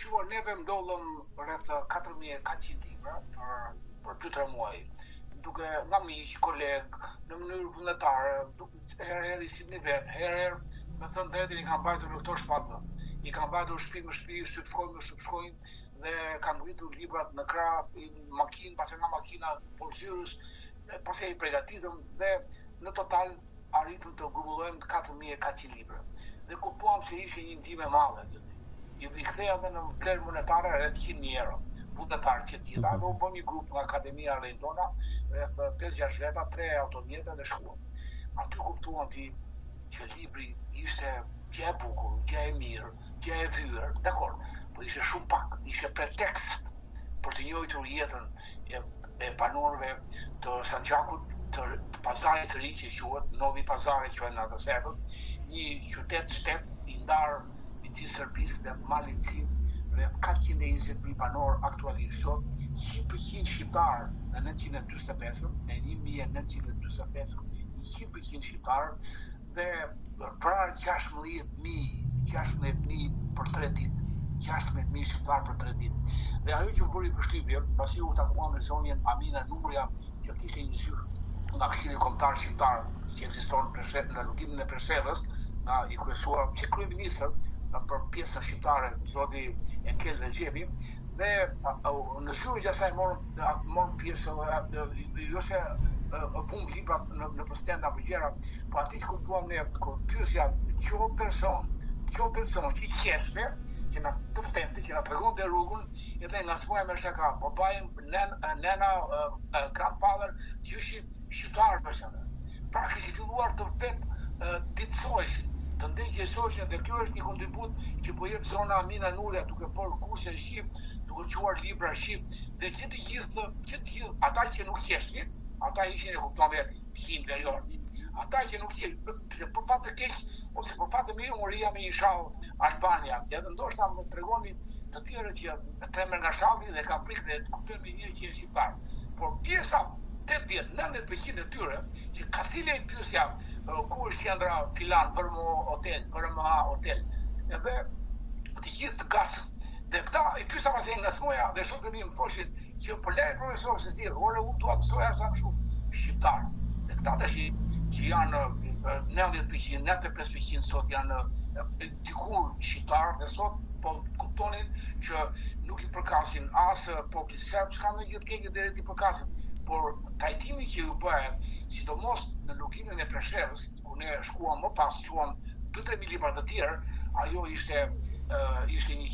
Shuar neve mdollëm rreth 4400 libra për 2-3 muaj, duke nga miq, koleg, në mënyrë vullnetare, herë si një vet, herë me thënë drejtin i kanë mbajtur në këto shpatë. I kanë mbajtur shtëpi me shtëpi, shtypshkojnë dhe kanë ngritur librat në krah, makinë, pas nga makina polsyrës, pastaj i përgatitëm dhe në total arritëm të grumbullojmë 4400 libra. Dhe kuptuam se ishte një ndihmë e madhe. I kthea edhe në vlerë monetare rreth 100.000 euro. Vullnetarë që gjitha, dhe u bëm një grup nga Akademia Lejndona, rreth 5-6 veta, 3 automjete dhe shkuam. Aty kuptuam që libri ishte gjë e bukur, gjë e mirë, gjë e vyer, dakor, po ishte shumë pak, ishte pretekst për të njohur jetën e banorëve të Sanxhakut, të pazarit të ri që quhet Novi Pazari, që në atë sekond, një qytet-shtet i ndarë midis Serbisë dhe Malit, rreth 420.000 banor aktualisht sot, 100% shqiptar në 945, në 1945, 100% shqiptar dhe vrarë 16.000 për 3 ditë. 16.000 shqiptar për 3 ditë. Dhe ajo që më bëri përshtypje, pasi u takuam me zonjën Amina Numria, që kishte një zyrë nga Këshilli Kombëtar Shqiptar që ekziston në rrugimin e Preshevës, nga i kryesuar që kryeministër për pjesën shqiptare, zoti Enkel Rexhepi, dhe në zyrën që asaj morën pjesë, jo se vum libra në stenda për gjëra, po aty që kuptuam ne, kur pyesja çdo person që qeshte, që na të ftente, që na tregonte rrugën, edhe nga smuja me shaka, po bajim nena grandfather, që ishin shqiptarë për shembull. Pra kishte filluar të ditësoheshin, të ndëgjësoheshin, dhe kjo është një kontribut që po jep zona Amina Nuria, duke bërë kurse shqip, duke quar libra shqip, dhe që të gjithë ata që nuk qeshtin, ata ishin e kupton vetë, pjim verior. Ata që nuk qeshtin, për fat të keq, ose për fat të mirë, uria me ishall Albania, dhe ndoshta më tregoni të tjerë që tremer nga shalli dhe kanë prikë dhe kuptojnë me një që është shqiptar. Por pjesa 80-90% e tyre, që ka thile i pyesja, ku është qendra filan, Vërma Hotel, edhe të gjithë të gasën. Dhe këta i pyesa pas nga smoja, dhe shokët mi më thoshin që për lejë profesor se zilë, ore unë të apësoja sa më shumë shqiptar. Dhe këta të që janë 90%, 95% sot janë dikur shqiptar, dhe sot po kuptonin që nuk i përkasin asë popullit serb, që kanë në gjithë kengë dhe i përkasin. Por trajtimi që ju bëhet, sidomos në rrugimin e Preshevës, ku ne shkuam më pas, quam 2-3 libra të tjerë, ajo ishte një